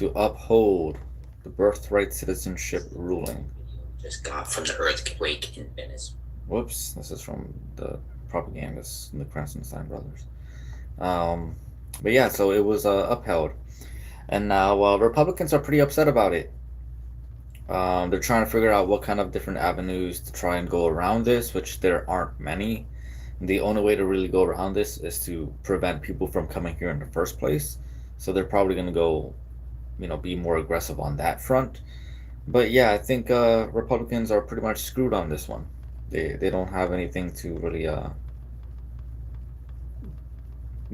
to uphold the birthright citizenship ruling. Just got from the earthquake in Venice. Whoops, this is from the propagandists, the Kransenstein brothers. Um, but yeah, so it was upheld. And now Republicans are pretty upset about it. They're trying to figure out what kind of different avenues to try and go around this, which there aren't many. The only way to really go around this is to prevent people from coming here in the first place. So they're probably going to go, be more aggressive on that front. But yeah, I think Republicans are pretty much screwed on this one. They don't have anything to really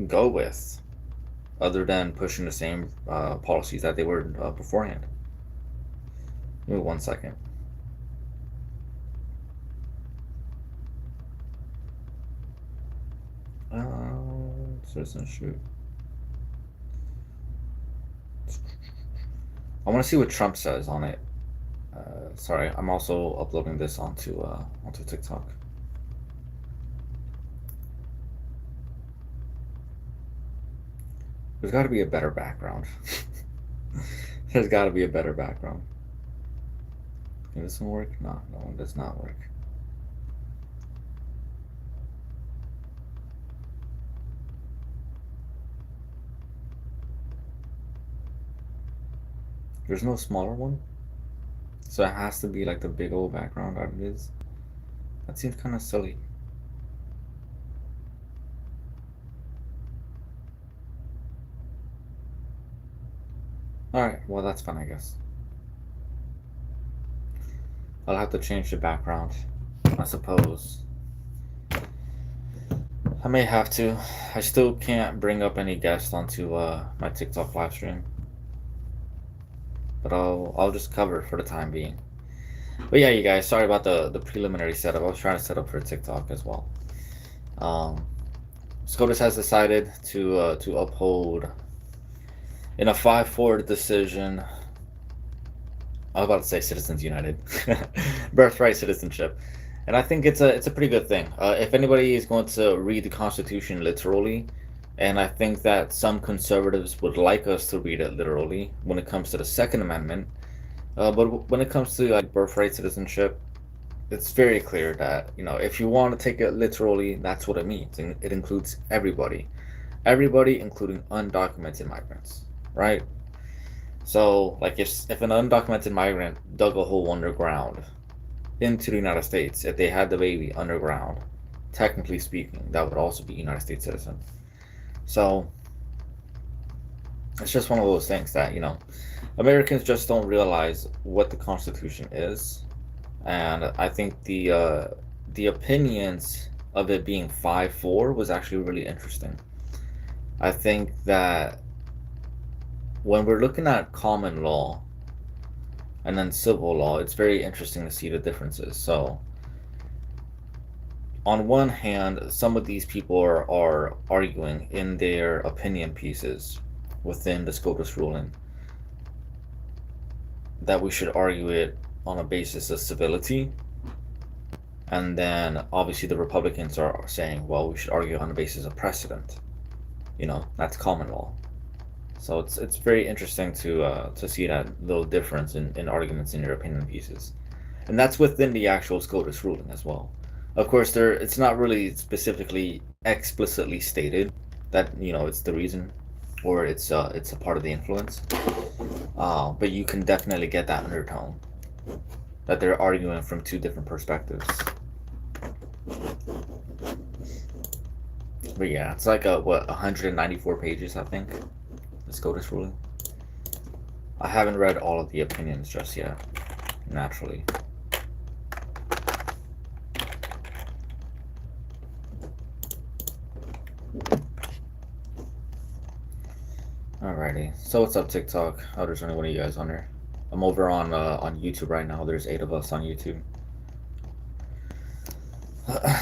go with other than pushing the same policies that they were beforehand. Give me 1 second. Citizenship. I want to see what Trump says on it. Sorry, I'm also uploading this onto TikTok. There's got to be a better background. There's got to be a better background. Can this one work? No, it does not work. There's no smaller one? So it has to be like the big old background art it is? That seems kind of silly. Alright, well that's fine I guess. I'll have to change the background, I suppose. I may have to. I still can't bring up any guests onto my TikTok live stream. But I'll just cover it for the time being. But yeah, you guys, sorry about the preliminary setup. I was trying to set up for TikTok as well. SCOTUS has decided to uphold in a 5-4 decision. I was about to say Citizens United, Birthright citizenship, and I think it's a pretty good thing. If anybody is going to read the Constitution literally, and I think that some conservatives would like us to read it literally when it comes to the Second Amendment, but when it comes to like birthright citizenship, it's very clear that if you want to take it literally, that's what it means, and it includes everybody, including undocumented migrants, right? So, like, if an undocumented migrant dug a hole underground into the United States, if they had the baby underground, technically speaking, that would also be a United States citizen. So, it's just one of those things that, Americans just don't realize what the Constitution is. And I think the opinions of it being 5-4 was actually really interesting. I think that when we're looking at common law and then civil law, it's very interesting to see the differences. So, on one hand, some of these people are arguing in their opinion pieces within the SCOTUS ruling that we should argue it on a basis of civility. And then, obviously, the Republicans are saying, well, we should argue on the basis of precedent. That's common law. So it's very interesting to see that little difference in arguments in your opinion pieces, and that's within the actual SCOTUS ruling as well. Of course, it's not really specifically explicitly stated that it's the reason, or it's a part of the influence, but you can definitely get that undertone that they're arguing from two different perspectives. But yeah, it's like 194 pages, I think. The SCOTUS ruling. I haven't read all of the opinions just yet, naturally. Alrighty, so what's up TikTok? Oh, there's only one of you guys on there. I'm over on YouTube right now. There's 8 of us on YouTube.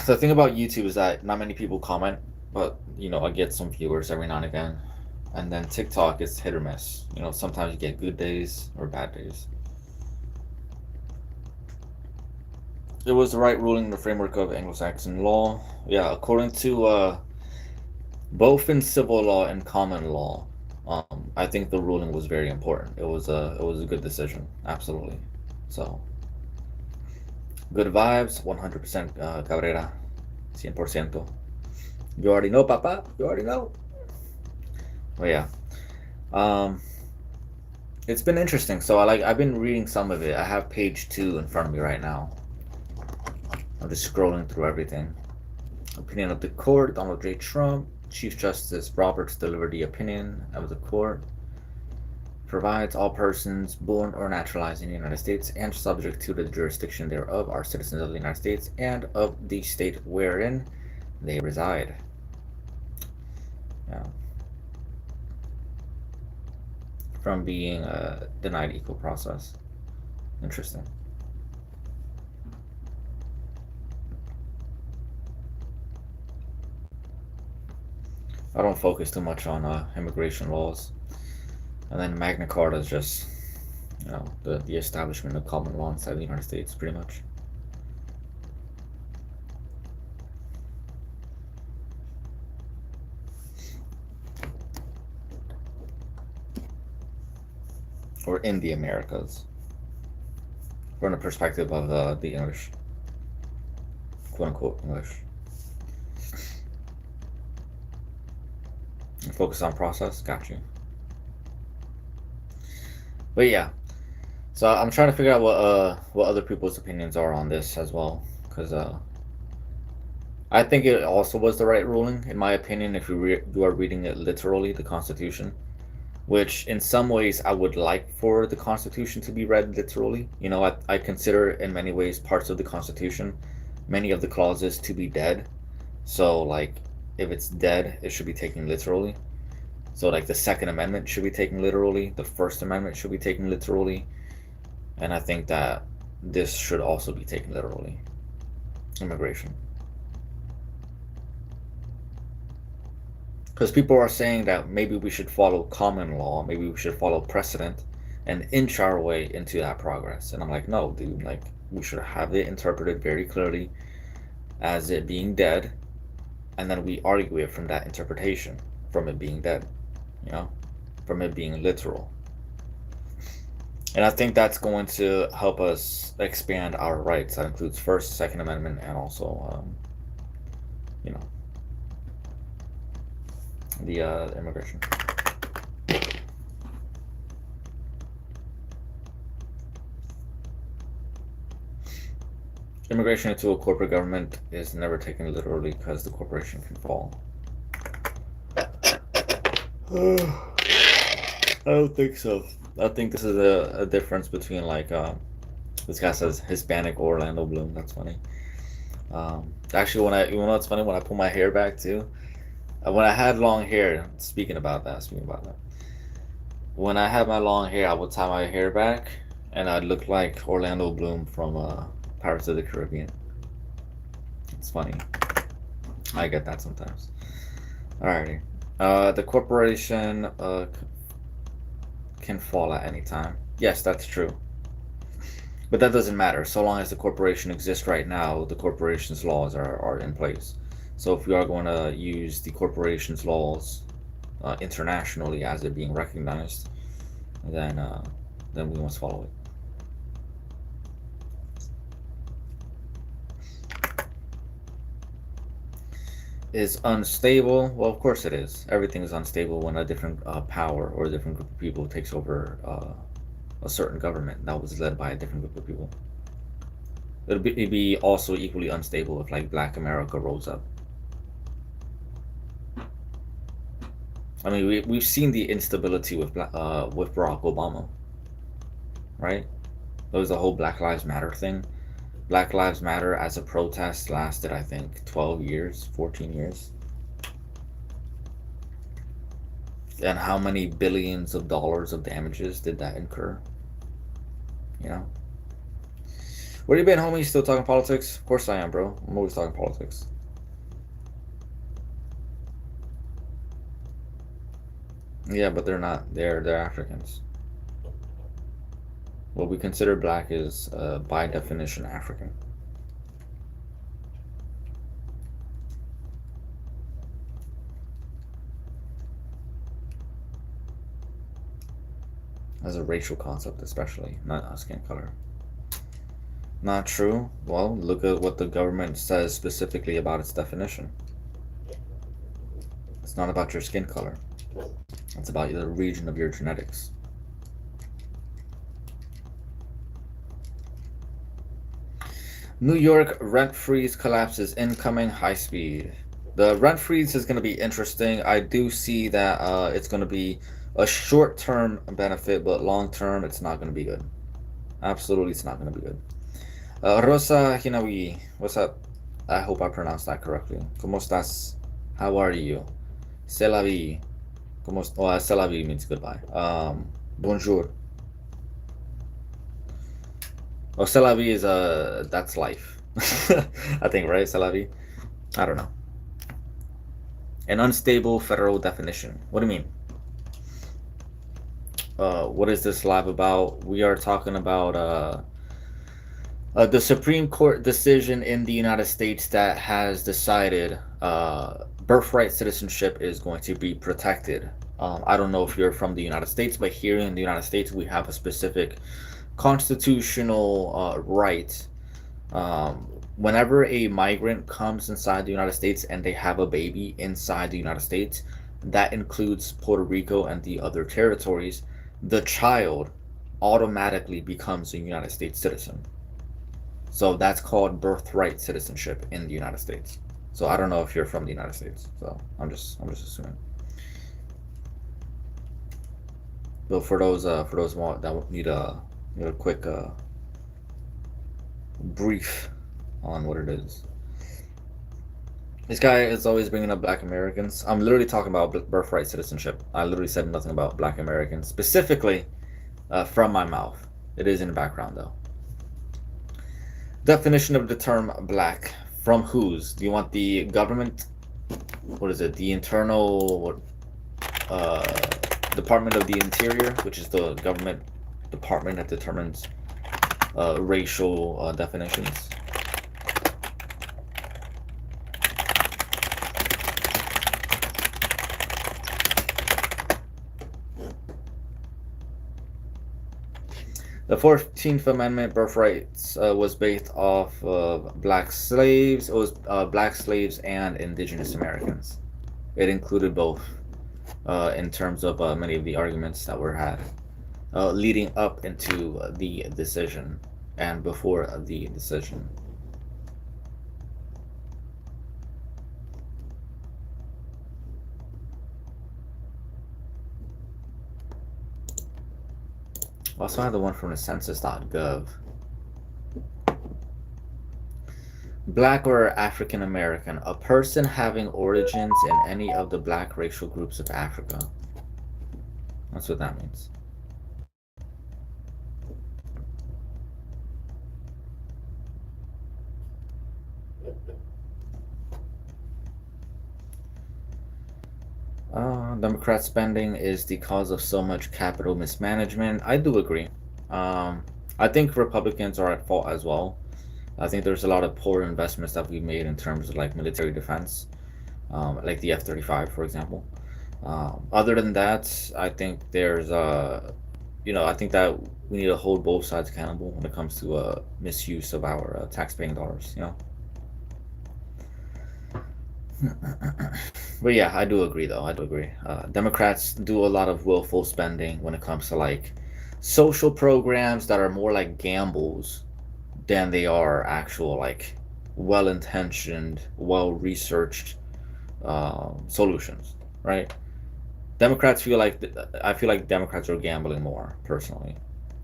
The thing about YouTube is that not many people comment, but I get some viewers every now and again. And then TikTok is hit or miss. Sometimes you get good days or bad days. It was the right ruling in the framework of Anglo-Saxon law. Yeah, according to both in civil law and common law, I think the ruling was very important. It was a good decision, absolutely. So good vibes, 100% Cabrera, 100%. You already know, Papa. You already know. But yeah, um, it's been interesting. So I've been reading some of it. I have page 2 in front of me right now. I'm just scrolling through everything. Opinion of the court: Donald J. Trump, Chief Justice Roberts delivered the opinion of the court. Provides all persons born or naturalized in the United States and subject to the jurisdiction thereof are citizens of the United States and of the state wherein they reside. Yeah. From being denied equal process. Interesting. I don't focus too much on immigration laws. And then Magna Carta is just, the establishment of common law inside the United States, pretty much. Or in the Americas. From the perspective of the English, quote unquote English. Focus on process, got you. But yeah, so I'm trying to figure out what other people's opinions are on this as well, because I think it also was the right ruling, in my opinion, if you are reading it literally, the Constitution, which in some ways I would like for the Constitution to be read literally. I consider in many ways parts of the Constitution, many of the clauses to be dead. So, like, if it's dead, it should be taken literally. So, like, the Second Amendment should be taken literally, the First Amendment should be taken literally, and I think that this should also be taken literally. Immigration. Because people are saying that maybe we should follow common law, maybe we should follow precedent, and inch our way into that progress. And I'm like, no, dude, like, we should have it interpreted very clearly as it being dead, and then we argue it from that interpretation, from it being dead, you know, from it being literal. And I think that's going to help us expand our rights. That includes First, Second Amendment, and also, you know, the immigration. Immigration into a corporate government is never taken literally because the corporation can fall. I don't think so. I think this is a difference between, like, this guy says Hispanic Orlando Bloom. That's funny. Actually, you know what's funny? When I pull my hair back too, when I had long hair, speaking about that, when I had my long hair, I would tie my hair back, and I'd look like Orlando Bloom from Pirates of the Caribbean. It's funny. I get that sometimes. Alrighty. The corporation can fall at any time. Yes, that's true. But that doesn't matter. So long as the corporation exists right now, the corporation's laws are in place. So if we are going to use the corporation's laws internationally as it being recognized, then we must follow it. Is unstable? Well, of course it is. Everything is unstable when a different power or a different group of people takes over a certain government that was led by a different group of people. It'd be also equally unstable if, like, Black America rose up. I mean, we've seen the instability with Barack Obama, right? There was the whole Black Lives Matter thing. Black Lives Matter as a protest lasted, I think, 12 years, 14 years. And how many billions of dollars of damages did that incur? You know? Where you been, homie? Still talking politics? Of course I am, bro. I'm always talking politics. Yeah, but they're not. They're Africans. What we consider black is, by definition, African. as a racial concept, especially, not a skin color. Not true. Well, look at what the government says specifically about its definition. It's not about your skin color. It's about the region of your genetics. New York rent freeze collapses incoming high speed. The rent freeze is going to be interesting. I do see that it's going to be a short-term benefit, but long-term, it's not going to be good. Absolutely, it's not going to be good. Rosa Hinawi, what's up? I hope I pronounced that correctly. ¿Cómo estás? How are you? C'est la vie. C'est la vie means goodbye. Bonjour. Oh, c'est la vie is that's life. I think, right? C'est la vie. I don't know. An unstable federal definition. What do you mean? What is this live about? We are talking about the Supreme Court decision in the United States that has decided birthright citizenship is going to be protected. I don't know if you're from the United States, but here in the United States, we have a specific constitutional right. Whenever a migrant comes inside the United States and they have a baby inside the United States, that includes Puerto Rico and the other territories, the child automatically becomes a United States citizen. So that's called birthright citizenship in the United States. So I don't know if you're from the United States. So I'm just assuming. But for those that need a quick brief on what it is. This guy is always bringing up Black Americans. I'm literally talking about birthright citizenship. I literally said nothing about Black Americans specifically from my mouth. It is in the background though. Definition of the term black. From whose? Do you want the government? What is it? The internal Department of the Interior, which is the government department that determines racial definitions. The 14th Amendment, birthrights, was based off of black slaves. It was black slaves and indigenous Americans. It included both in terms of many of the arguments that were had leading up into the decision and before the decision. Also, I have the one from the census.gov. Black or African American, a person having origins in any of the black racial groups of Africa. That's what that means. Democrat spending is the cause of so much capital mismanagement. I do agree. I think Republicans are at fault as well. I think there's a lot of poor investments that we made in terms of like military defense, like the F-35, for example. Other than that, I think there's I think that we need to hold both sides accountable when it comes to misuse of our tax-paying dollars. But yeah, I do agree though. I do agree. Democrats do a lot of willful spending when it comes to like social programs that are more like gambles than they are actual like well-intentioned, well-researched solutions, right? Democrats feel like I feel like Democrats are gambling more personally.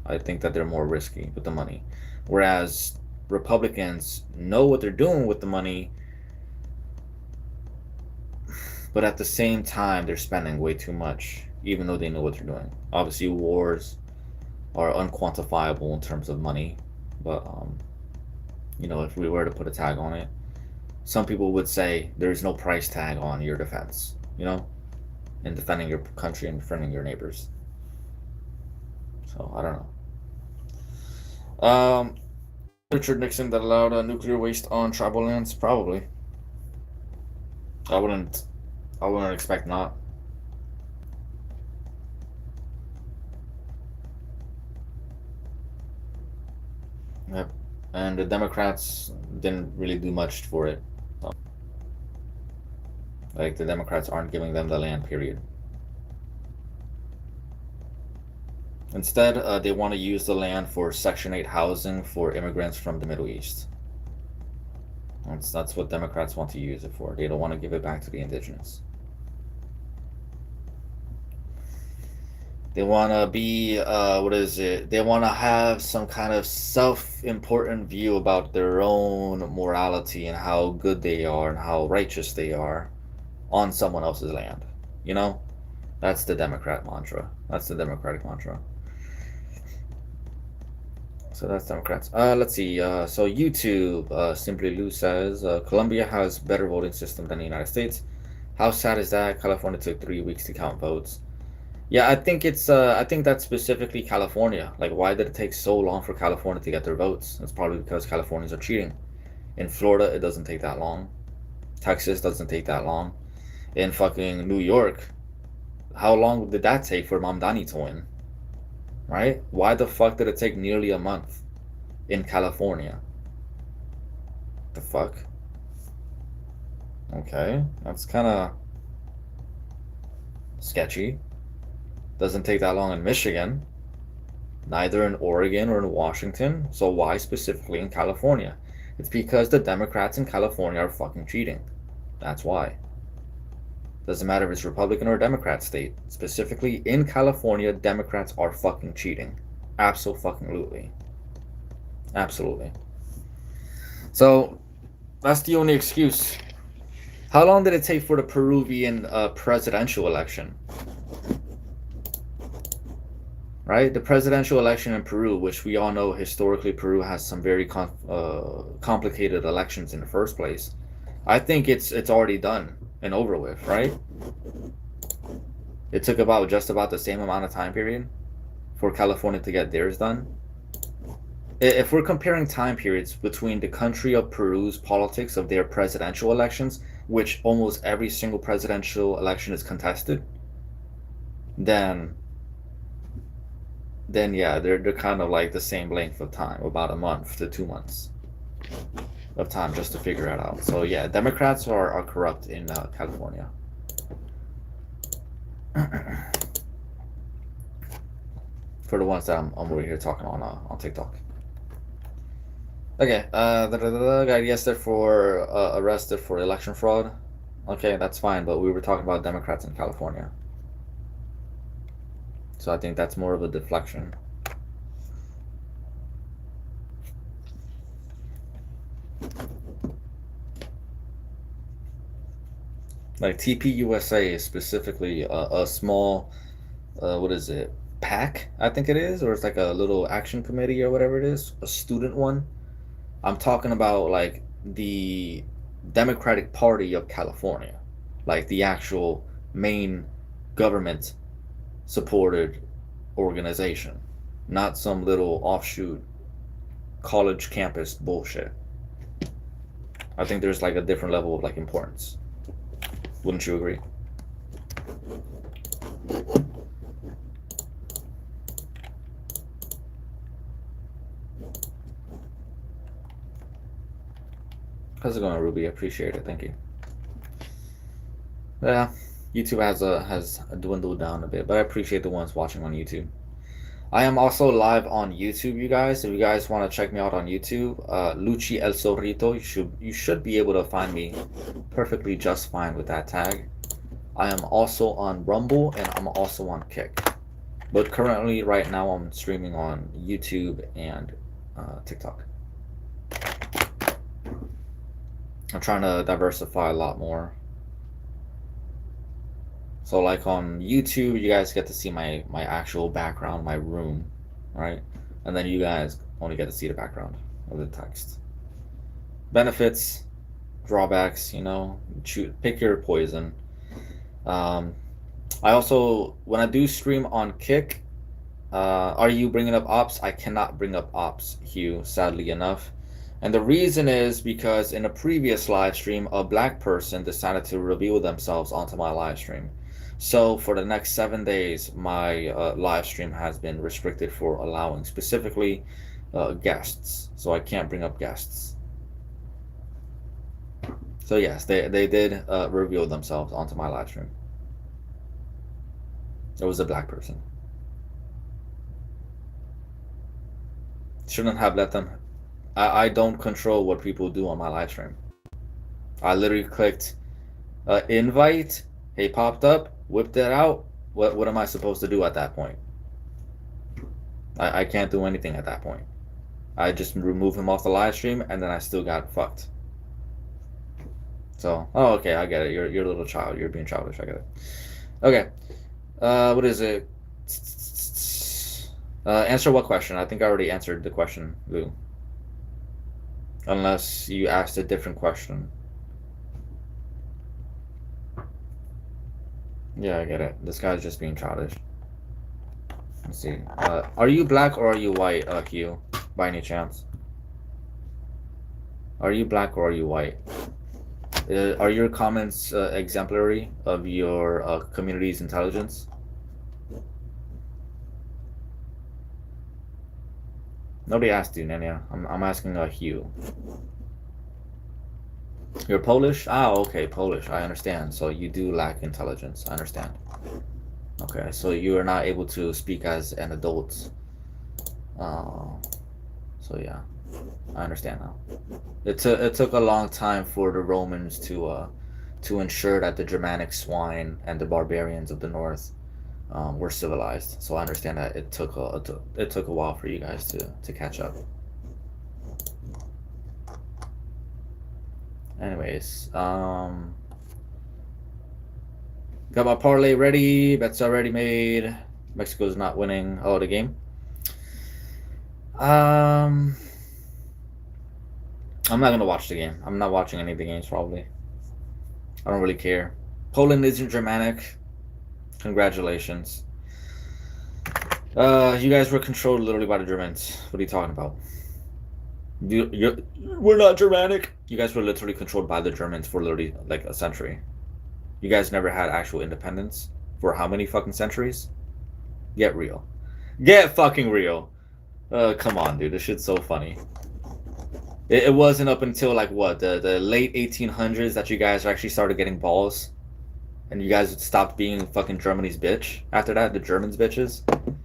I think that they're more risky with the money, whereas Republicans know what they're doing with the money, but at the same time they're spending way too much, even though they know what they're doing. Obviously, wars are unquantifiable in terms of money, but if we were to put a tag on it, some people would say there's no price tag on your defense, in defending your country and defending your neighbors. So I don't know. Richard Nixon that allowed nuclear waste on tribal lands? Probably. I wouldn't expect not. Yep. And the Democrats didn't really do much for it. Like, the Democrats aren't giving them the land, period. Instead, they want to use the land for Section 8 housing for immigrants from the Middle East. That's what Democrats want to use it for. They don't want to give it back to the indigenous. They want to be, what is it? They want to have some kind of self-important view about their own morality and how good they are and how righteous they are on someone else's land. You know? That's the Democrat mantra. That's the Democratic mantra. So that's Democrats. Let's see. So YouTube, Simply Lou says, Colombia has better voting system than the United States. How sad is that? California took 3 weeks to count votes. Yeah, I think I think that's specifically California. Like, why did it take so long for California to get their votes? It's probably because Californians are cheating. In Florida, it doesn't take that long. Texas doesn't take that long. In fucking New York, how long did that take for Mamdani to win? Right? Why the fuck did it take nearly a month in California? The fuck? Okay, that's kind of sketchy. Doesn't take that long in Michigan, neither in Oregon or in Washington. So why specifically in California? It's because the Democrats in California are fucking cheating. That's why. Doesn't matter if it's Republican or Democrat state. Specifically in California, Democrats are fucking cheating. Absolutely. Absolutely. So that's the only excuse. How long did it take for the Peruvian presidential election? Right? The presidential election in Peru, which we all know historically Peru has some very complicated elections in the first place. I think it's already done and over with, right? It took about just about the same amount of time period for California to get theirs done. If we're comparing time periods between the country of Peru's politics of their presidential elections, which almost every single presidential election is contested, then yeah, they're kind of like the same length of time, about a month to 2 months of time just to figure it out. So yeah, Democrats are corrupt in California. For the ones that I'm over here talking on TikTok. Okay, the guy arrested for election fraud. Okay, that's fine, but we were talking about Democrats in California. So I think that's more of a deflection. Like TPUSA is specifically a small, what is it, PAC, I think it is, or it's like a little action committee or whatever it is, a student one. I'm talking about like the Democratic Party of California, like the actual main government supported organization, not some little offshoot college campus bullshit. I think there's like a different level of like importance. Wouldn't you agree? How's it going, Ruby? I appreciate it. Thank you. Yeah, YouTube has dwindled down a bit, but I appreciate the ones watching on YouTube. I am also live on YouTube, you guys. If you guys want to check me out on YouTube, Luchi El Zorrito, you should be able to find me perfectly just fine with that tag. I am also on Rumble and I'm also on Kick. But currently, right now, I'm streaming on YouTube and TikTok. I'm trying to diversify a lot more. So like on YouTube, you guys get to see my actual background, my room, right? And then you guys only get to see the background of the text. Benefits, drawbacks, you know, pick your poison. I also, when I do stream on Kick, are you bringing up ops? I cannot bring up ops, Hugh, sadly enough. And the reason is because in a previous live stream, a black person decided to reveal themselves onto my live stream. So for the next 7 days, my live stream has been restricted for allowing specifically guests, so I can't bring up guests. So yes, they did reveal themselves onto my live stream. It was a black person. Shouldn't have let them. I don't control what people do on my live stream. I literally clicked invite. Hey, popped up, whipped it out. What am I supposed to do at that point? I can't do anything at that point. I just remove him off the live stream, and then I still got fucked. So, oh, okay, I get it. You're a little child. You're being childish. I get it. Okay. What is it? Answer what question? I think I already answered the question, Lou. Unless you asked a different question. Yeah, I get it. This guy's just being childish. Let's see. Are you black or are you white, Hugh? By any chance? Are you black or are you white? Are your comments exemplary of your community's intelligence? Nobody asked you, Nenya. I'm asking Hugh. You're Polish? Ah, okay, Polish. I understand. So you do lack intelligence. I understand. Okay, so you are not able to speak as an adult. So yeah, I understand now. It took a long time for the Romans to ensure that the Germanic swine and the barbarians of the north were civilized. So I understand that it took a while for you guys to catch up. Anyways, got my parlay ready. Bets already made. Mexico's not winning. Oh, the game. I'm not gonna watch the game. I'm not watching any of the games probably. I don't really care. Poland isn't Germanic. Congratulations. You guys were controlled literally by the Germans. What are you talking about? We're not Germanic. You guys were literally controlled by the Germans for literally like a century. You guys never had actual independence for how many fucking centuries? Get real. Get fucking real. Come on, dude. This shit's so funny. It wasn't up until like what the late 1800s that you guys actually started getting balls, and you guys stopped being fucking Germany's bitch. After that, the Germans bitches.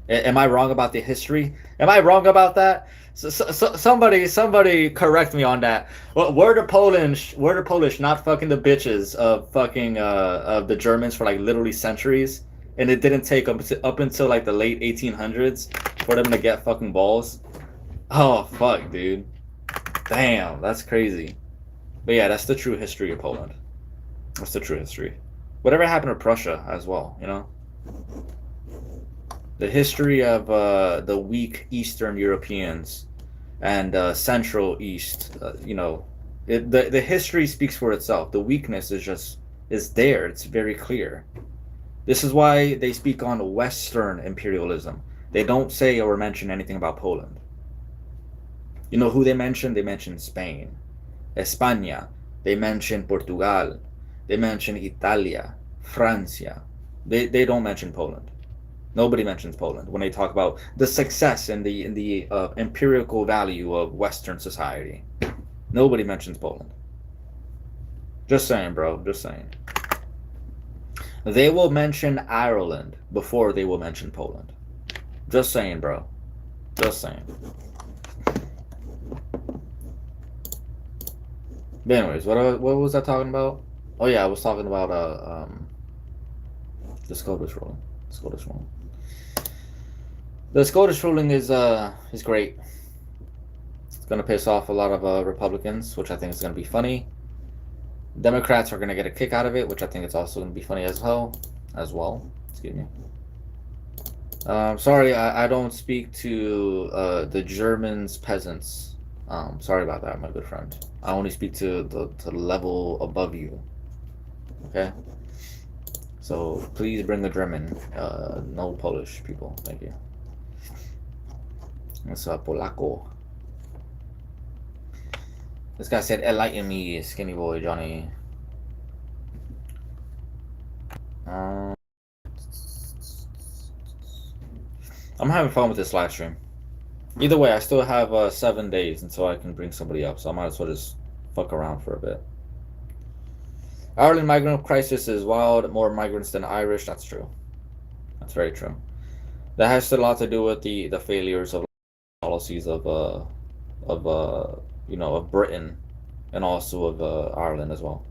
Am I wrong about the history? Am I wrong about that? So somebody correct me on that. Well, we're the Polish, not fucking the bitches of fucking of the Germans for like literally centuries, and it didn't take up until like the late 1800s for them to get fucking balls. Oh fuck, dude. Damn, that's crazy. But yeah, that's the true history of Poland. That's the true history. Whatever happened to Prussia as well, you know? The history of the weak Eastern Europeans and Central East, the history speaks for itself. The weakness is there. It's very clear. This is why they speak on Western imperialism. They don't say or mention anything about Poland. You know who they mention? They mention Spain, España. They mention Portugal. They mention Italia, Francia. They don't mention Poland. Nobody mentions Poland when they talk about the success and the empirical value of Western society. Nobody mentions Poland. Just saying, bro. Just saying. They will mention Ireland before they will mention Poland. Just saying, bro. Just saying. But anyways, what was I talking about? Oh yeah, I was talking about the SCOTUS ruling. SCOTUS ruling. The SCOTUS ruling is great. It's gonna piss off a lot of Republicans, which I think is gonna be funny. Democrats are gonna get a kick out of it, which I think it's also gonna be funny as well. Excuse me. Sorry, I don't speak to the Germans peasants. Sorry about that, my good friend. I only speak to the level above you. Okay? So please bring the German. No Polish people. Thank you. It's Polaco. This guy said, enlighten me, skinny boy, Johnny. I'm having fun with this live stream. Either way, I still have 7 days until I can bring somebody up, so I might as well just fuck around for a bit. Ireland migrant crisis is wild. More migrants than Irish. That's true. That's very true. That has a lot to do with the failures of policies of of Britain and also of Ireland as well.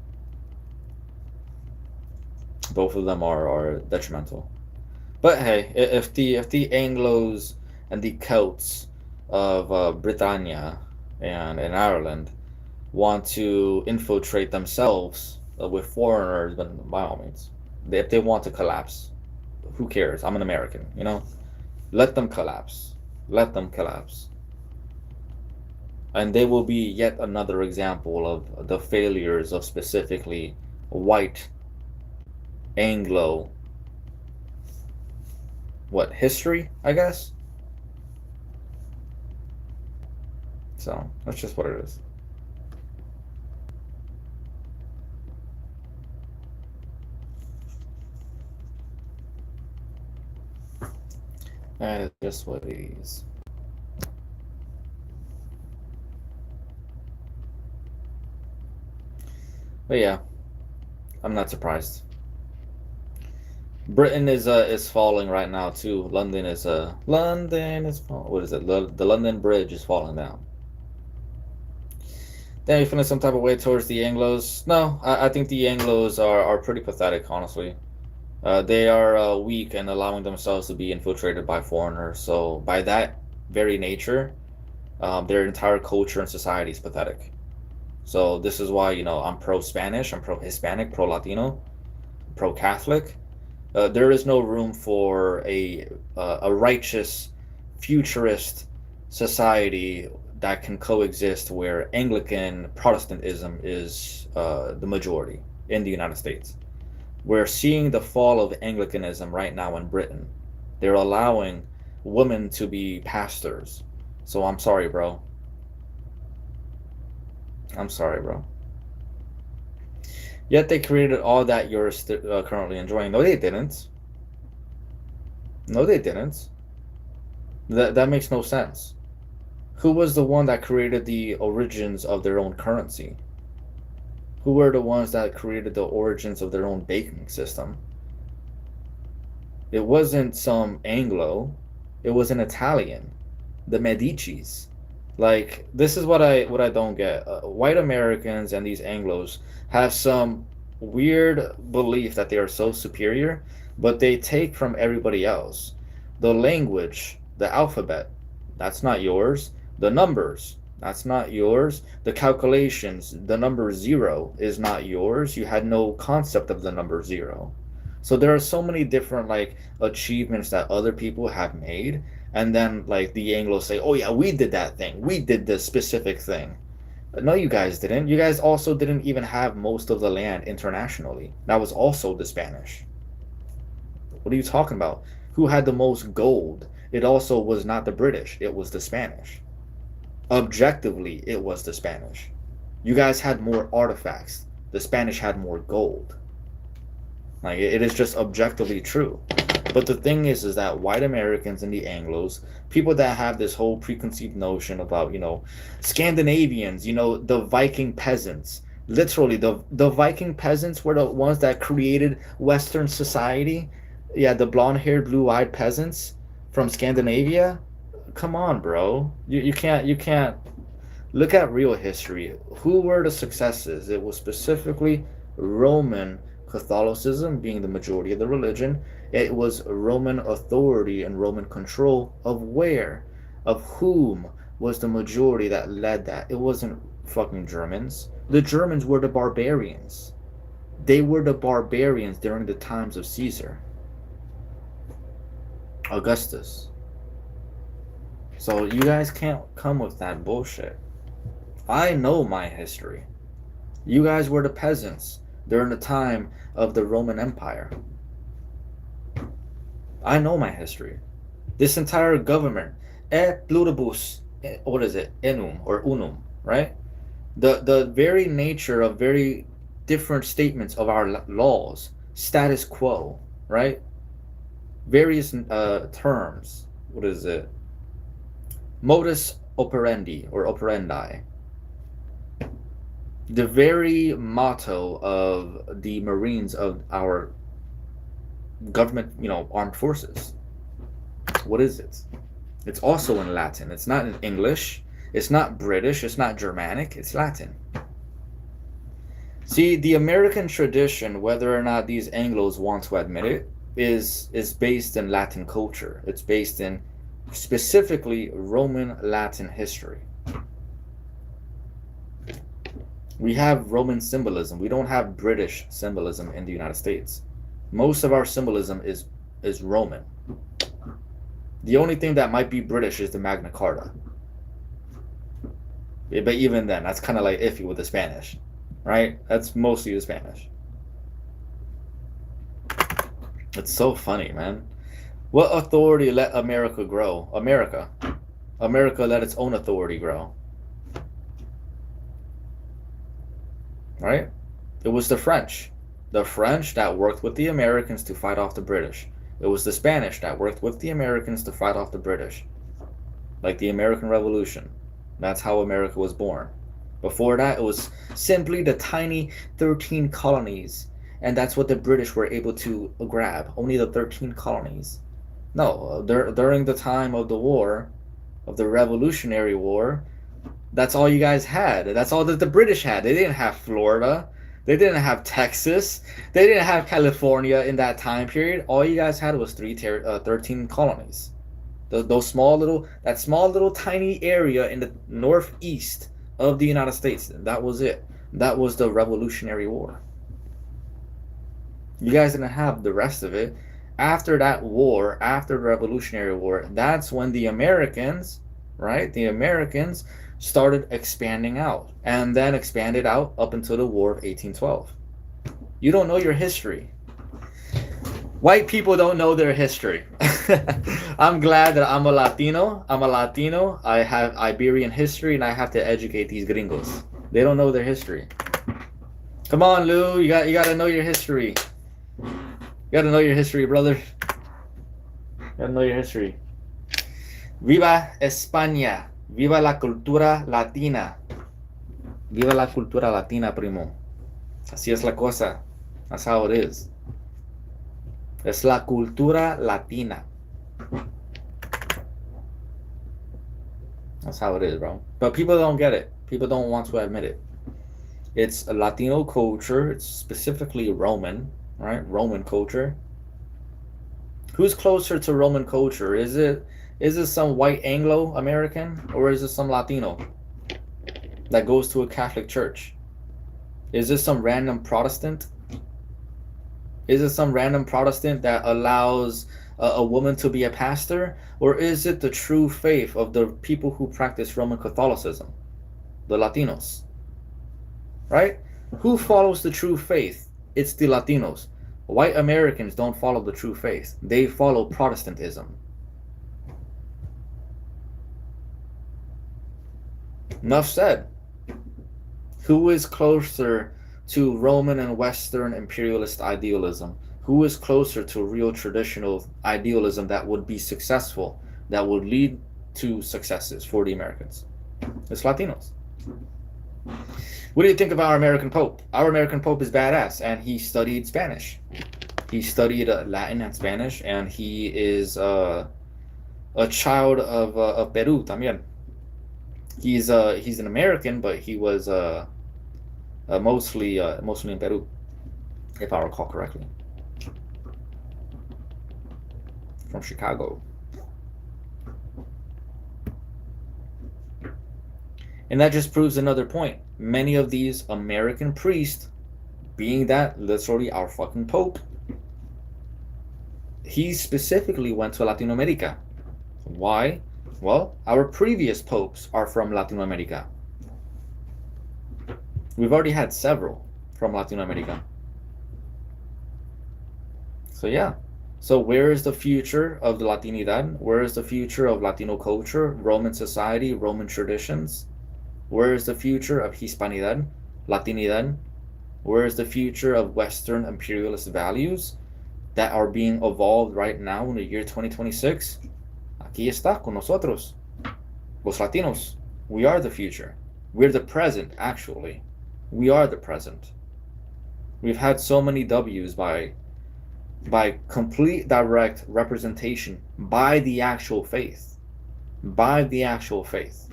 Both of them are detrimental. But hey, if the Anglos and the Celts of Britannia and Ireland want to infiltrate themselves with foreigners, then by all means, if they want to collapse, who cares? I'm an American, you know. Let them collapse. Let them collapse. And they will be yet another example of the failures of specifically white Anglo history, I guess. So that's just what it is. And it's just what it is. But yeah, I'm not surprised. Britain is falling right now too. London is falling. What is it? The London Bridge is falling down. Then you feeling some type of way towards the Anglos? No, I think the Anglos are pretty pathetic, honestly. They are weak and allowing themselves to be infiltrated by foreigners. So by that very nature, their entire culture and society is pathetic. So this is why I'm pro Spanish, I'm pro Hispanic, pro Latino, pro Catholic. There is no room for a righteous, futurist society that can coexist where Anglican Protestantism is the majority in the United States. We're seeing the fall of Anglicanism right now in Britain. They're allowing women to be pastors. So I'm sorry, bro. I'm sorry, bro. Yet they created all that you're currently enjoying. No, they didn't. No, they didn't. That makes no sense. Who was the one that created the origins of their own currency? Who were the ones that created the origins of their own banking system? It wasn't some Anglo. It was an Italian, the Medicis. Like this is what I don't get. White Americans and these Anglos have some weird belief that they are so superior, but they take from everybody else. The language, the alphabet, that's not yours. The numbers, that's not yours. The calculations, the number zero is not yours. You had no concept of the number zero. So there are so many different like achievements that other people have made, and then like the Anglos say, "Oh yeah, we did that thing. We did this specific thing." No, you guys didn't. You guys also didn't even have most of the land internationally. That was also the Spanish. What are you talking about? Who had the most gold? It also was not the British. It was the Spanish. Objectively, it was the Spanish. You guys had more artifacts. The Spanish had more gold. Like it is just objectively true. But the thing is that white Americans and the Anglos, people that have this whole preconceived notion about, Scandinavians, the Viking peasants. Literally, the Viking peasants were the ones that created Western society. Yeah, the blonde-haired, blue-eyed peasants from Scandinavia. Come on, bro. You can't look at real history. Who were the successes? It was specifically Roman Catholicism being the majority of the religion. It was Roman authority and Roman control of where, of whom was the majority that led that. It wasn't fucking Germans. The Germans were the barbarians. They were the barbarians during the times of Caesar, Augustus. So you guys can't come with that bullshit. I know my history. You guys were the peasants during the time of the Roman Empire. I know my history. This entire government, e pluribus, what is it, enum or unum, right? The very nature of very different statements of our laws, status quo, right? Various terms. What is it? modus operandi or operandi. The very motto of the Marines of our government, armed forces. What is it? It's also in Latin. It's not in English. It's not British. It's not Germanic. It's Latin. See, the American tradition, whether or not these Anglos want to admit it, is based in Latin culture. It's based in specifically Roman Latin history. We have Roman symbolism. We don't have British symbolism in the United States. Most of our symbolism is Roman. The only thing that might be British is the Magna Carta. But even then, that's kind of like iffy with the Spanish, right? That's mostly the Spanish. It's so funny, man. What authority let America grow? America let its own authority grow. Right? It was the French. The French that worked with the Americans to fight off the British. It was the Spanish that worked with the Americans to fight off the British. Like the American Revolution. That's how America was born. Before that, it was simply the tiny 13 colonies. And that's what the British were able to grab. Only the 13 colonies. No, during the time of the war, of the Revolutionary War, that's all you guys had. That's all that the British had. They didn't have Florida. They didn't have Texas. They didn't have California in that time period. All you guys had was 13 colonies. That small little tiny area in the northeast of the United States. That was it. That was the Revolutionary War. You guys didn't have the rest of it. After that war, after the Revolutionary War, that's when the Americans, right? The Americans started expanding out, and then expanded out up until the War of 1812. You don't know your history. White people don't know their history. I'm glad that I'm a Latino. I have Iberian history, and I have to educate these gringos. They don't know their history. Come on, Lou. You got to know your history. You got to know your history, brother. You got to know your history. Viva España. Viva la cultura latina. Viva la cultura latina, primo. Así es la cosa. That's how it is. Es la cultura latina. That's how it is, bro. But people don't get it. People don't want to admit it. It's a Latino culture. It's specifically Roman, right? Roman culture. Who's closer to Roman culture? Is it some white Anglo-American, or is it some Latino that goes to a Catholic church? Is this some random Protestant? Is it some random Protestant that allows a woman to be a pastor? Or is it the true faith of the people who practice Roman Catholicism? The Latinos. Right? Who follows the true faith? It's the Latinos. White Americans don't follow the true faith. They follow Protestantism. Enough said. Who is closer to Roman and Western imperialist idealism? Who is closer to real traditional idealism that would be successful, that would lead to successes for the Americans? It's Latinos. What do you think of our American Pope? Our American Pope is badass, and he studied Spanish. He studied Latin and Spanish, and he is a child of Peru también. He's an American, but he was mostly in Peru, if I recall correctly. From Chicago. And that just proves another point. Many of these American priests, being that literally our fucking Pope, he specifically went to Latin America. Why? Well, our previous popes are from Latin America. We've already had several from Latin America. So yeah. So where is the future of the Latinidad? Where is the future of Latino culture, Roman society, Roman traditions? Where is the future of Hispanidad, Latinidad? Where is the future of Western imperialist values that are being evolved right now in the year 2026? Aquí está con nosotros. Los Latinos, we are the future. We're the present, actually. We are the present. We've had so many W's by complete direct representation by the actual faith. By the actual faith.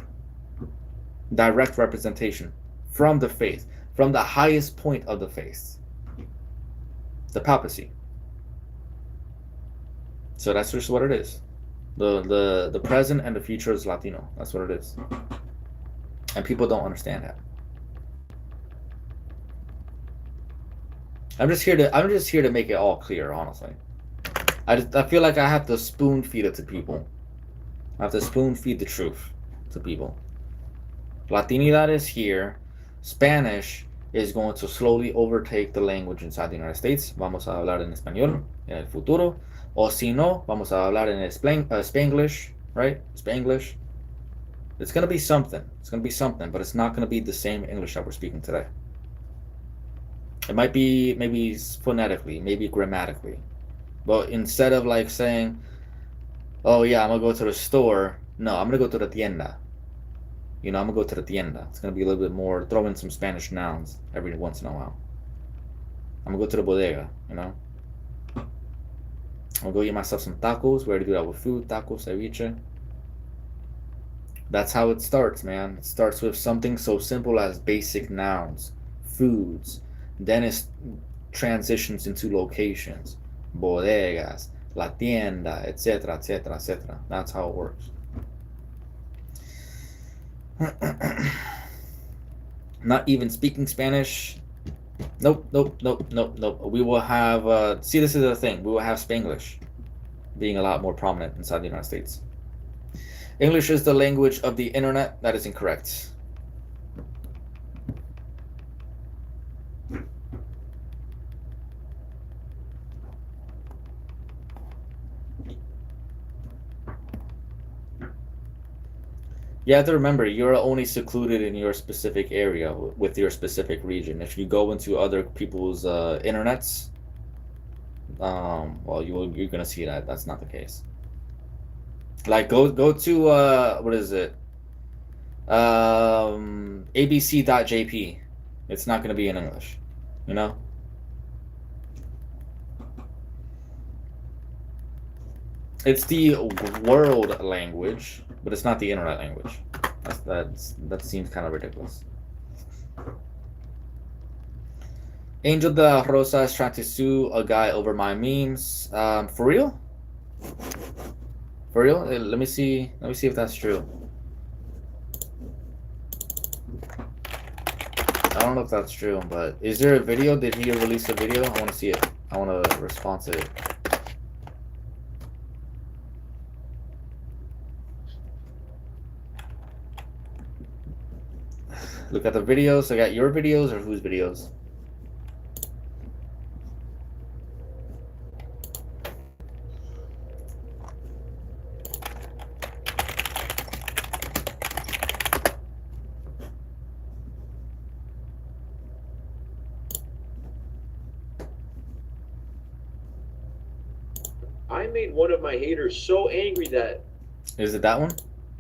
Direct representation from the faith, from the highest point of the faith, the papacy. So that's just what it is. The present and the future is Latino. That's what it is. And people don't understand that. I'm just here to make it all clear, honestly. I feel like I have to spoon feed it to people. I have to spoon feed the truth to people. Latinidad is here. Spanish is going to slowly overtake the language inside the United States. Vamos a hablar en español en el futuro. O si no, vamos a hablar en Spanglish, right? Spanglish. It's going to be something. It's going to be something, but it's not going to be the same English that we're speaking today. It might be maybe phonetically, maybe grammatically. But instead of like saying, oh yeah, I'm going to go to the store. No, I'm going to go to the tienda. You know, I'm going to go to the tienda. It's going to be a little bit more, throw in some Spanish nouns every once in a while. I'm going to go to the bodega, you know. I'm going to go eat myself some tacos. We already do that with food, tacos, ceviche. That's how it starts, man. It starts with something so simple as basic nouns, foods. Then it transitions into locations, bodegas, la tienda, etc., etc., etc. That's how it works. Not even speaking Spanish. Nope. We will have, see, this is the thing. We will have Spanglish being a lot more prominent inside the United States. English is the language of the internet. That is incorrect. You have to remember, you're only secluded in your specific area with your specific region. If you go into other people's internets, well, you're gonna see that that's not the case. Like go to what is it? abc.jp. It's not gonna be in English, you know. It's the world language, but it's not the internet language. That seems kind of ridiculous. Angel de Rosa is trying to sue a guy over my memes. For real? For real? Let me see if that's true. I don't know if that's true, but is there a video? Did he release a video? I want to see it. I want to respond to it. Look at the videos. I got your videos or whose videos? I made one of my haters so angry that Is it that one?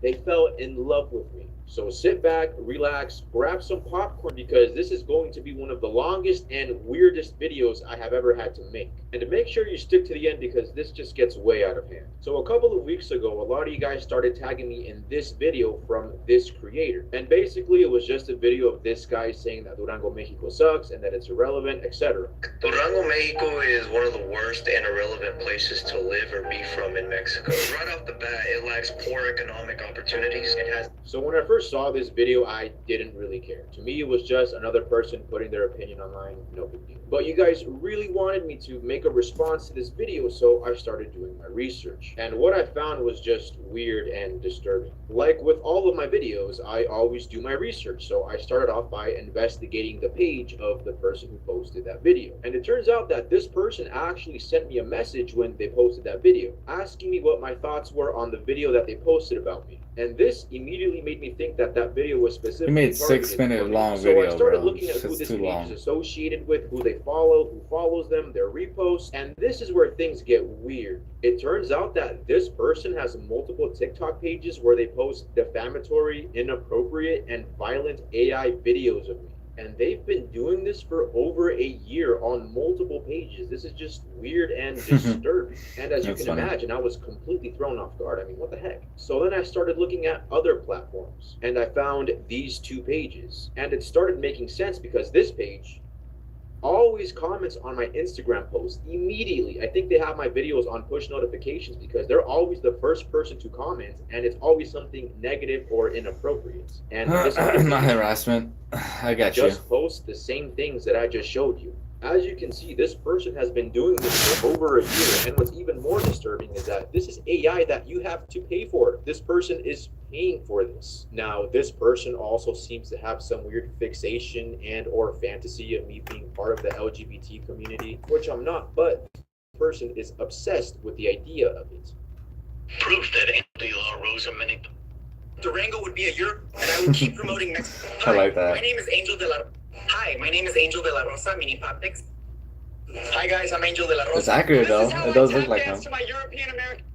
they fell in love with me. So sit back, relax, grab some popcorn because this is going to be one of the longest and weirdest videos I have ever had to make. And to make sure you stick to the end because this just gets way out of hand. So a couple of weeks ago, a lot of you guys started tagging me in this video from this creator. And basically it was just a video of this guy saying that Durango, Mexico sucks and that it's irrelevant, etc. Durango, Mexico is one of the worst and irrelevant places to live or be from in Mexico. Right off the bat, it lacks poor economic opportunities. It has. So when I first saw this video, I didn't really care. To me, it was just another person putting their opinion online, no big deal. But you guys really wanted me to make a response to this video, so I started doing my research. And what I found was just weird and disturbing. Like with all of my videos, I always do my research, so I started off by investigating the page of the person who posted that video. And it turns out that this person actually sent me a message when they posted that video, asking me what my thoughts were on the video that they posted about me. And this immediately made me think think that that video was specifically He made targeted 6 minute for me. long So video, I started bro. looking at who It's this too page long. is associated with, who they follow, who follows them, their reposts, and this is where things get weird. It turns out that this person has multiple TikTok pages where they post defamatory, inappropriate, and violent AI videos of me. And they've been doing this for over a year on multiple pages. This is just weird and disturbing. And as you That's can funny. imagine, I was completely thrown off guard. I mean, what the heck? So then I started looking at other platforms, and I found these two pages. And it started making sense because this page always comments on my Instagram posts immediately. I think they have my videos on push notifications because they're always the first person to comment, and it's always something negative or inappropriate. And this other Not page harassment. I got you. just posts the same things that I just showed you. As you can see, this person has been doing this for over a year, and what's even more disturbing is that this is AI that you have to pay for. This person is paying for this. Now, this person also seems to have some weird fixation and or fantasy of me being part of the LGBT community, which I'm not, but this person is obsessed with the idea of it. Proof that Angel De La Rosa many Durango would be a Europe, and I would keep promoting Mexico. I like that. My name is Angel de la. Hi, my name is Angel de la Rosa. Mini pop pics. Hi guys, I'm Angel de la Rosa. It's accurate, though. This is how It does I look tap like dance him. to my European American.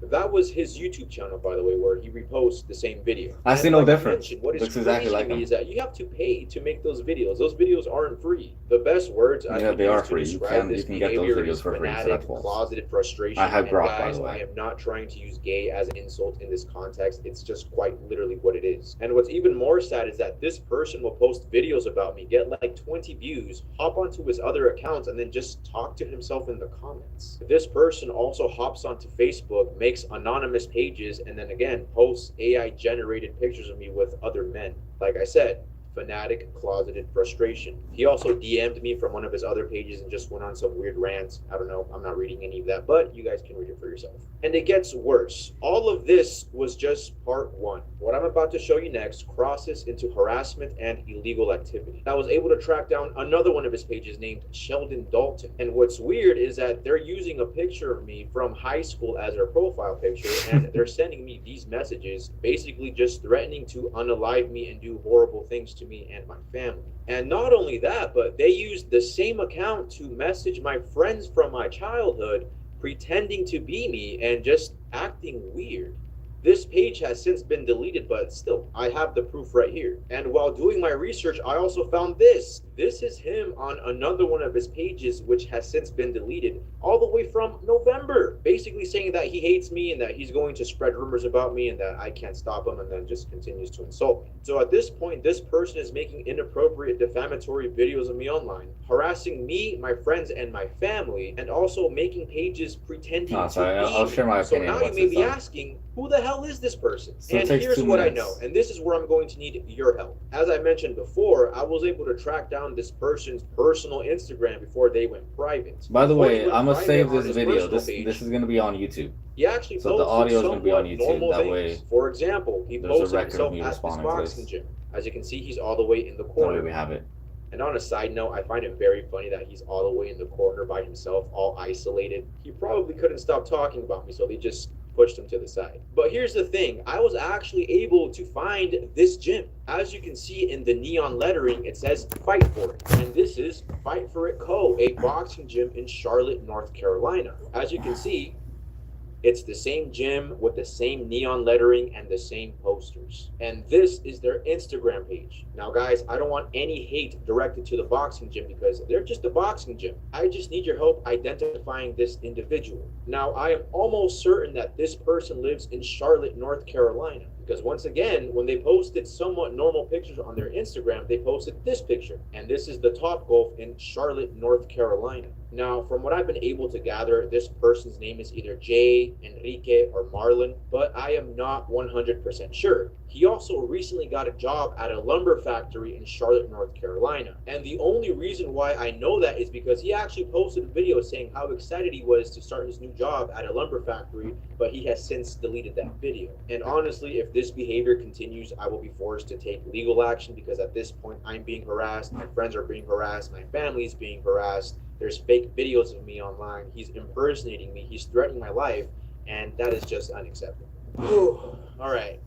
That was his YouTube channel, by the way, where he reposts the same video. I see no like I difference. mentioned, what is Looks crazy exactly like to me him. is that you have to pay to make those videos. Those videos aren't free. The best words I Yeah, can they use are to free. You describe can this get those behavior videos is for free, so fanatic, that's false. closeted frustration. I have And Grok, by guys, the way. I am not trying to use gay as an insult in this context. It's just quite literally what it is. And what's even more sad is that this person will post videos about me, get like 20 views, hop onto his other accounts, and then just talk to himself in the comments. This person also hops onto Facebook, makes anonymous pages, and then again posts AI generated pictures of me with other men. Like I said, fanatic, closeted frustration. He also DM'd me from one of his other pages and just went on some weird rant. I don't know, I'm not reading any of that, but you guys can read it for yourself. And it gets worse. All of this was just part one. What I'm about to show you next crosses into harassment and illegal activity. I was able to track down another one of his pages named Sheldon Dalton. And what's weird is that they're using a picture of me from high school as their profile picture, and they're sending me these messages, basically just threatening to unalive me and do horrible things to me and my family. And not only that, but they used the same account to message my friends from my childhood, pretending to be me and just acting weird. This page has since been deleted, but still, I have the proof right here. And while doing my research, I also found this. This is him on another one of his pages, which has since been deleted, all the way from November, basically saying that he hates me and that he's going to spread rumors about me and that I can't stop him, and then just continues to insult me. So at this point, this person is making inappropriate, defamatory videos of me online, harassing me, my friends, and my family, and also making pages pretending Oh, to sorry, be I'll share my me. So opinion now you once may it's be done. asking, who the hell is this person? So it And takes here's 2 what I minutes. know, and this is where I'm going to need your help. As I mentioned before, I was able to track down this person's personal Instagram before they went private. By the Before he way, went I'm gonna private save on this his video. personal This page, is gonna be on YouTube. he actually So the posted audio is gonna be on somewhat YouTube. normal That things. way For example, he there's a posted record of himself me at this responding to boxing this. gym. As you can see, he's all the way in the That way corner. we have it. And on a side note, I find it very funny that he's all the way in the corner by himself, all isolated. He probably couldn't stop talking about me, so they just pushed him to the side. But here's the thing, I was actually able to find this gym. As you can see in the neon lettering, it says Fight For It. And this is Fight For It Co., a boxing gym in Charlotte, North Carolina. As you can see, it's the same gym with the same neon lettering and the same posters. And this is their Instagram page. Now, guys, I don't want any hate directed to the boxing gym because they're just a boxing gym. I just need your help identifying this individual. Now, I am almost certain that this person lives in Charlotte, North Carolina. Because once again, when they posted somewhat normal pictures on their Instagram, they posted this picture. And this is the Top Golf in Charlotte, North Carolina. Now, from what I've been able to gather, this person's name is either Jay, Enrique, or Marlon, but I am not 100% sure. He also recently got a job at a lumber factory in Charlotte, North Carolina. And the only reason why I know that is because he actually posted a video saying how excited he was to start his new job at a lumber factory, but he has since deleted that video. And honestly, if this behavior continues, I will be forced to take legal action because at this point I'm being harassed, my friends are being harassed, my family is being harassed. There's fake videos of me online. He's impersonating me. He's threatening my life, and that is just unacceptable. All right.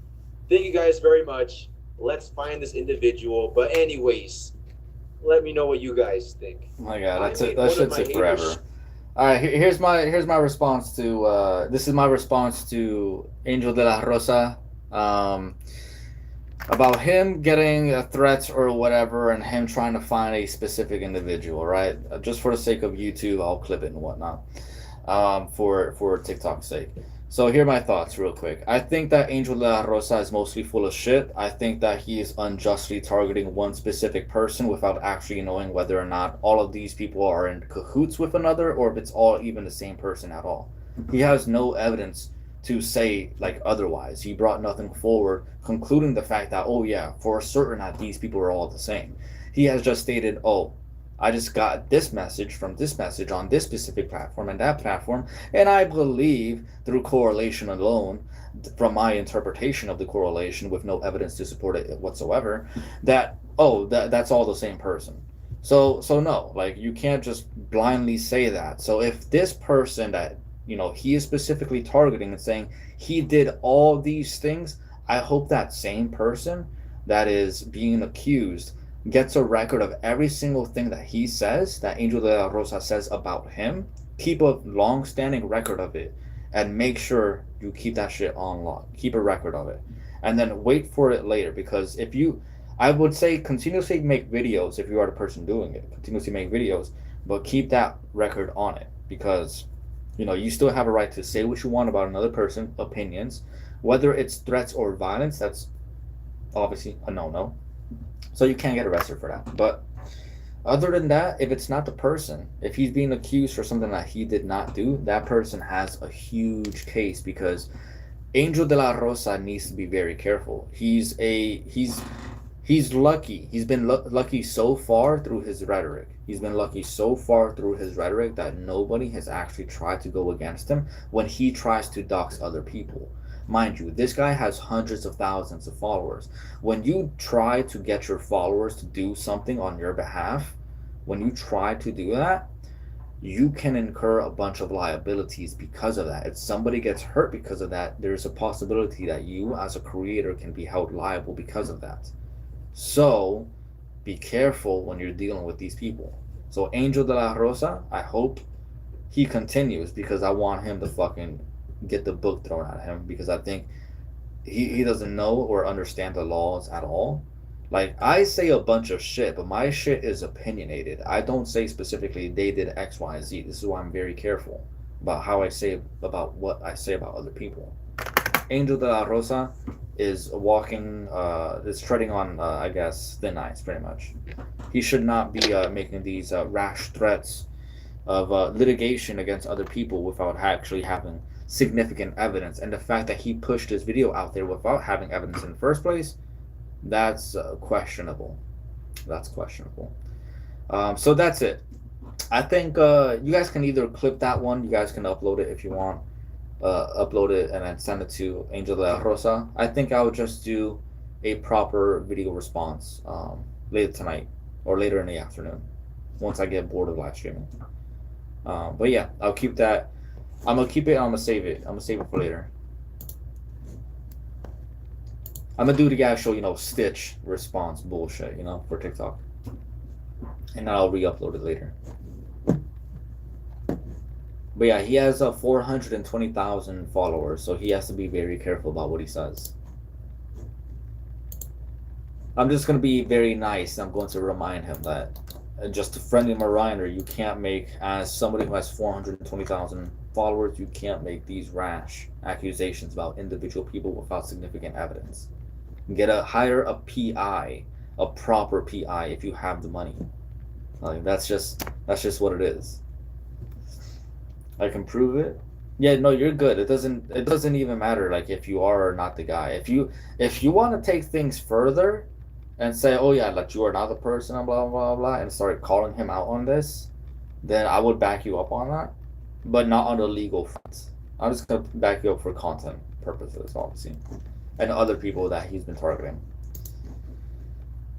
Thank you guys very much. Let's find this individual. But anyways, let me know what you guys think. Oh my God, I that's made it. That one of should my take haters- forever. All right, here's my response to this is my response to Angel de la Rosa, about him getting threats or whatever, and him trying to find a specific individual. Right, just for the sake of YouTube, I'll clip it and whatnot, for TikTok's sake. So here are my thoughts real quick. I think that Angel de la Rosa is mostly full of shit. I think that he is unjustly targeting one specific person without actually knowing whether or not all of these people are in cahoots with another, or if it's all even the same person at all. He has no evidence to say like otherwise. He brought nothing forward, concluding the fact that, oh yeah, for certain that these people are all the same. He has just stated, oh, I just got this message from this message on this specific platform and that platform, and I believe through correlation alone, from my interpretation of the correlation with no evidence to support it whatsoever, that that's all the same person. So no, like you can't just blindly say that. So if this person that he is specifically targeting and saying he did all these things, I hope that same person that is being accused gets a record of every single thing that he says, that Angel de la Rosa says about him, keep a long-standing record of it, and make sure you keep that shit on lock. Keep a record of it. And then wait for it later, because I would say continuously make videos if you are the person doing it. Continuously make videos, but keep that record on it, because you still have a right to say what you want about another person, opinions, whether it's threats or violence. That's obviously a no-no. So you can't get arrested for that. But other than that, if it's not the person, if he's being accused for something that he did not do, that person has a huge case, because Angel de la Rosa needs to be very careful. He's lucky. He's been lucky so far through his rhetoric. He's been lucky so far through his rhetoric that nobody has actually tried to go against him when he tries to dox other people. Mind you, this guy has hundreds of thousands of followers. When you try to get your followers to do something on your behalf, when you try to do that, you can incur a bunch of liabilities because of that. If somebody gets hurt because of that, there's a possibility that you as a creator can be held liable because of that. So be careful when you're dealing with these people. So Angel de la Rosa, I hope he continues, because I want him to fucking get the book thrown at him, because I think he doesn't know or understand the laws at all. Like, I say a bunch of shit, but my shit is opinionated. I don't say specifically they did X, Y, Z. This is why I'm very careful about how I say about what I say about other people. Angel de la Rosa is is treading on, I guess, thin ice, pretty much. He should not be making these rash threats of litigation against other people without actually having significant evidence. And the fact that he pushed his video out there without having evidence in the first place, that's questionable. That's questionable. So that's it. I think you guys can either clip that one. You guys can upload it if you want. Upload it and then send it to Angel de la Rosa. I think I would just do a proper video response later tonight or later in the afternoon, once I get bored of live streaming. But yeah, I'll keep that. I'm gonna keep it. I'm gonna save it. I'm gonna save it for later. I'm gonna do the actual, stitch response bullshit, for TikTok, and then I'll re-upload it later. But yeah, he has 420,000 followers, so he has to be very careful about what he says. I'm just gonna be very nice, and I'm going to remind him that, just a friendly reminder, you can't make, as somebody who has 420,000 followers, you can't make these rash accusations about individual people without significant evidence. Hire a PI, a proper PI, if you have the money. Like, that's just what it is. I can prove it. Yeah, no, you're good. It doesn't even matter like if you are or not the guy. If you want to take things further and say, oh yeah, like you are not the person, and blah blah blah, and start calling him out on this, then I would back you up on that, but not on the legal front. I'm just gonna back you up for content purposes, obviously, and other people that he's been targeting.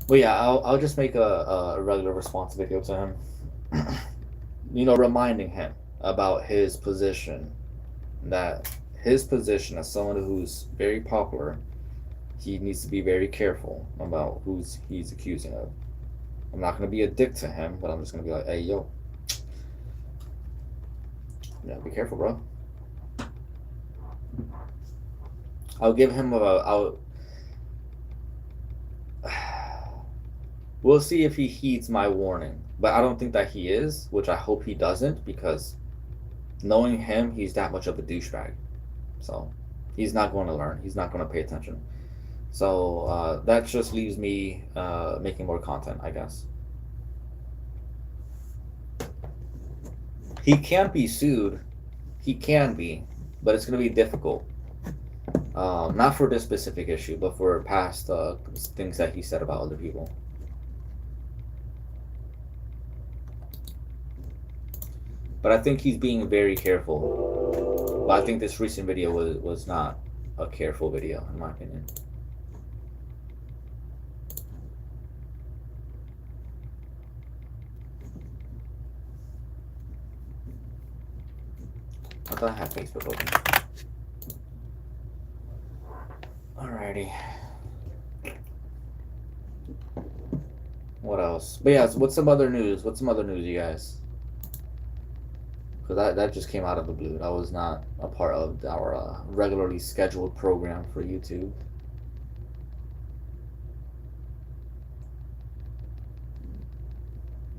But yeah, I'll just make a regular response video to him, reminding him about his position, as someone who's very popular, he needs to be very careful about who he's accusing of. I'm not gonna be a dick to him, but I'm just gonna be like, hey, yo, yeah, be careful, bro. I'll give him we'll see if he heeds my warning, but I don't think that he is, which I hope he doesn't, because knowing him, he's that much of a douchebag. So he's not going to learn. He's not going to pay attention. So that just leaves me making more content, I guess. He can be sued. He can be, but it's going to be difficult. Not for this specific issue, but for past things that he said about other people. But I think he's being very careful. But I think this recent video was not a careful video, in my opinion. I thought I had Facebook open. Alrighty. What else? But yeah, what's some other news? What's some other news, you guys? Because that just came out of the blue. That was not a part of our regularly scheduled program for YouTube.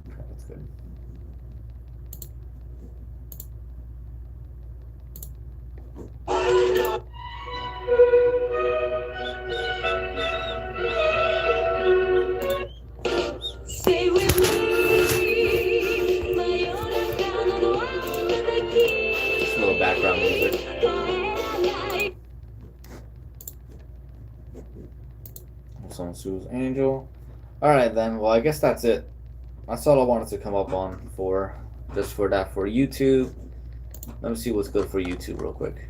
Okay, that's good. Stay with me, my own Just a little background music. Someone sues Angel. Alright then, well I guess that's it. That's all I wanted to come up on for just for that for YouTube. Let me see what's good for YouTube real quick.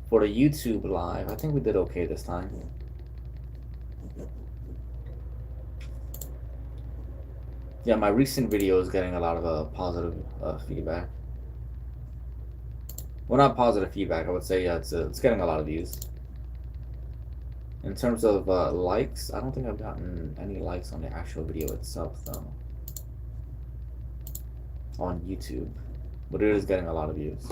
For the YouTube live, I think we did okay this time. Yeah, my recent video is getting a lot of positive feedback. Well, not positive feedback. I would say yeah, it's getting a lot of views. In terms of likes, I don't think I've gotten any likes on the actual video itself, though. On YouTube, but it is getting a lot of views.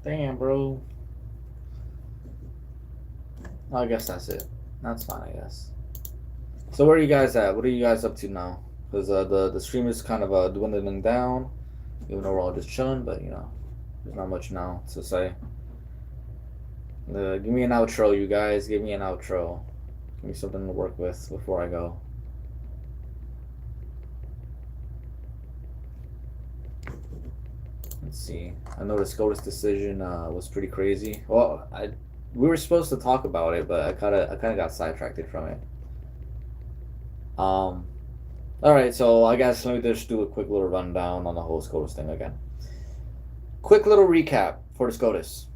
Damn, bro. I guess that's it. That's fine, I guess. So where are you guys at? What are you guys up to now? Because the stream is kind of dwindling down, even though we're all just chilling. But you know, there's not much now to say. Give me an outro, you guys. Give me an outro. Give me something to work with before I go. Let's see. I know the SCOTUS decision was pretty crazy. Well, we were supposed to talk about it, but I kind of got sidetracked from it. All right, so I guess let me just do a quick little rundown on the whole SCOTUS thing again. Quick little recap for the SCOTUS.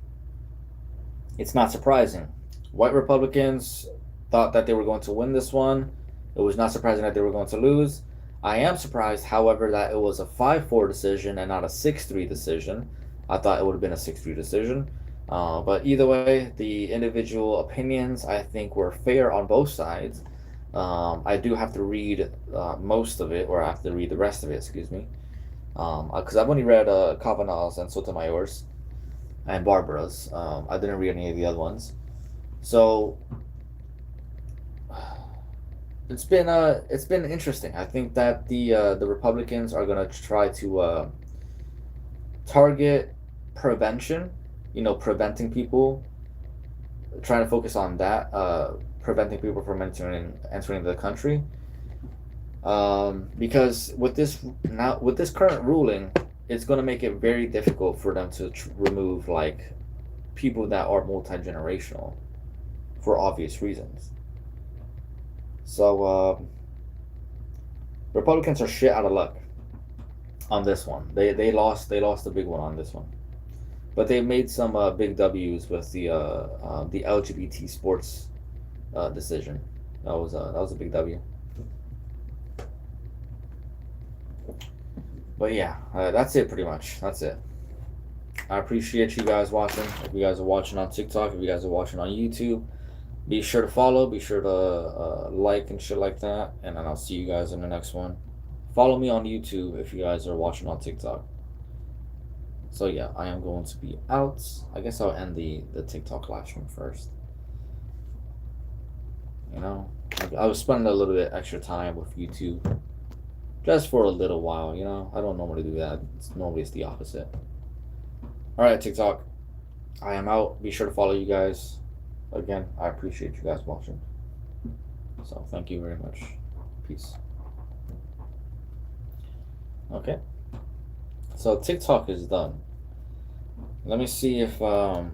It's not surprising. White Republicans thought that they were going to win this one. It was not surprising that they were going to lose. I am surprised, however, that it was a 5-4 decision and not a 6-3 decision. I thought it would have been a 6-3 decision. But either way, the individual opinions, I think, were fair on both sides. I do have to read most of it, or I have to read the rest of it, excuse me. Because I've only read Kavanaugh's and Sotomayor's and Barbara's. I didn't read any of the other ones. So it's been interesting. I think that the Republicans are gonna try to target prevention. You know, preventing people, trying to focus on that, preventing people from entering the country. Because with this current ruling, it's going to make it very difficult for them to remove like people that are multi-generational, for obvious reasons. So Republicans are shit out of luck on this one. They lost a big one on this one, but they made some big W's with the LGBT sports decision. That was a big W. But yeah, that's it pretty much. That's it. I appreciate you guys watching. If you guys are watching on TikTok, if you guys are watching on YouTube, be sure to follow. Be sure to like and shit like that. And then I'll see you guys in the next one. Follow me on YouTube if you guys are watching on TikTok. So yeah, I am going to be out. I guess I'll end the TikTok live stream first. You know, I was spending a little bit extra time with YouTube. Just for a little while, you know. I don't normally do that. Normally it's the opposite. Alright, TikTok. I am out. Be sure to follow you guys. Again, I appreciate you guys watching. So thank you very much. Peace. Okay. So TikTok is done. Let me see if oh,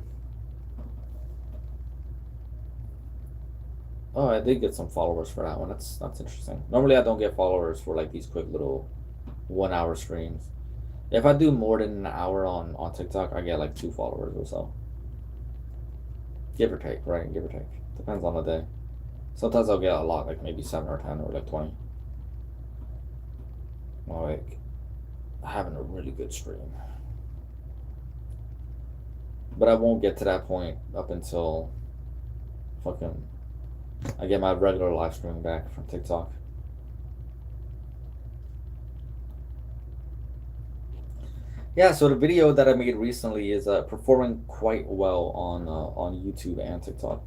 I did get some followers for that one. That's interesting. Normally I don't get followers for like these quick little 1 hour streams. If I do more than an hour on TikTok, I get like 2 followers or so. Give or take, right? Give or take. Depends on the day. Sometimes I'll get a lot, like maybe 7 or 10 or like 20. Well, like having a really good stream. But I won't get to that point up until fucking I get my regular live stream back from TikTok. Yeah, so the video that I made recently is performing quite well on YouTube and TikTok.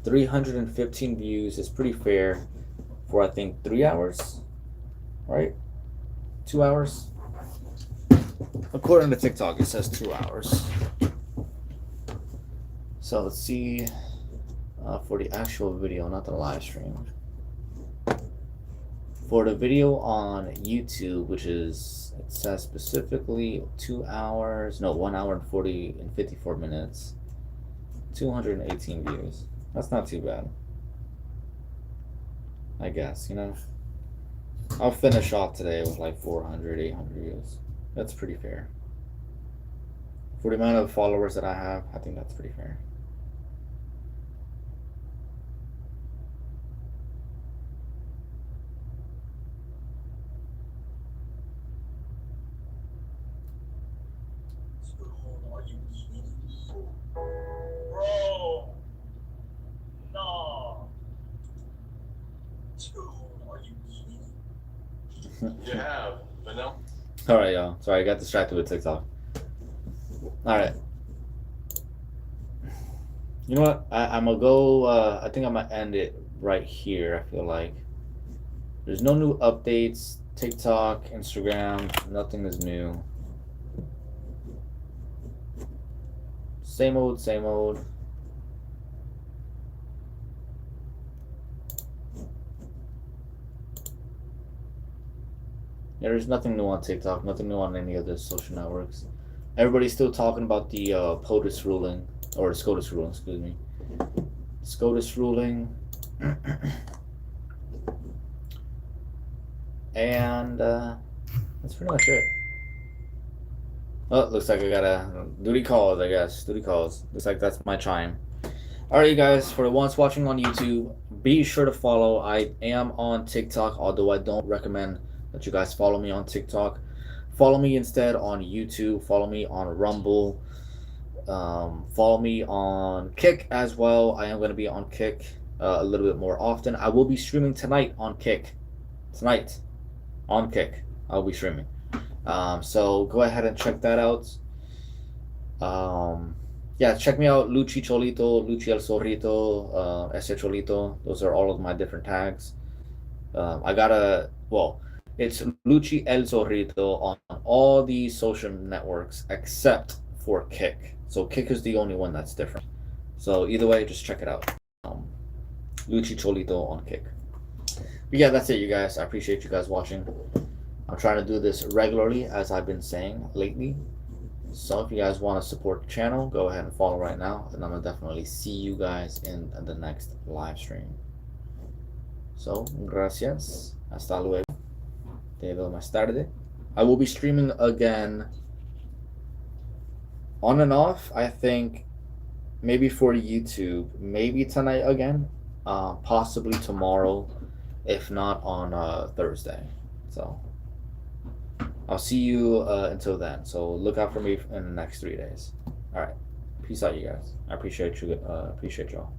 315 views is pretty fair for I think 3 hours, right? 2 hours. According to TikTok, it says 2 hours. So let's see for the actual video, not the live stream. For the video on YouTube, which is, it says specifically 2 hours, no, 1 hour and 54 minutes, 218 views. That's not too bad, I guess, you know. I'll finish off today with like 400, 800 views. That's pretty fair. For the amount of followers that I have, I think that's pretty fair. Bro, no. Dude, are you kidding? You have, but no. Alright, y'all. Sorry, I got distracted with TikTok. Alright. You know what? I'm gonna go, I think I'm gonna end it right here, I feel like. There's no new updates. TikTok, Instagram, nothing is new. Same old, same old. Yeah, there's nothing new on TikTok, nothing new on any of the social networks. Everybody's still talking about the POTUS ruling, or SCOTUS ruling, excuse me. SCOTUS ruling. And that's pretty much it. Oh, looks like I got a duty calls, I guess. Duty calls. Looks like that's my chime. Alright, you guys, for the ones watching on YouTube, be sure to follow. I am on TikTok, although I don't recommend that you guys follow me on TikTok. Follow me instead on YouTube. Follow me on Rumble. Follow me on Kick as well. I am going to be on Kick a little bit more often. I will be streaming tonight on Kick. Tonight on Kick, I'll be streaming. So go ahead and check that out. Yeah, check me out. Luchi Cholito, Luchi El Zorrito, Ese Cholito. Those are all of my different tags. It's Luchi El Zorrito on all the social networks except for Kick. So Kick is the only one that's different. So either way, just check it out. Luchi Cholito on Kick. But yeah, that's it, you guys. I appreciate you guys watching. I'm trying to do this regularly, as I've been saying lately. So if you guys want to support the channel, go ahead and follow right now. And I'm going to definitely see you guys in the next live stream. So, gracias. Hasta luego. Te veo más tarde. I will be streaming again on and off, I think, maybe for YouTube, maybe tonight again, possibly tomorrow, if not on Thursday. So I'll see you until then. So look out for me in the next 3 days. All right. Peace out, you guys. I appreciate you. Appreciate y'all.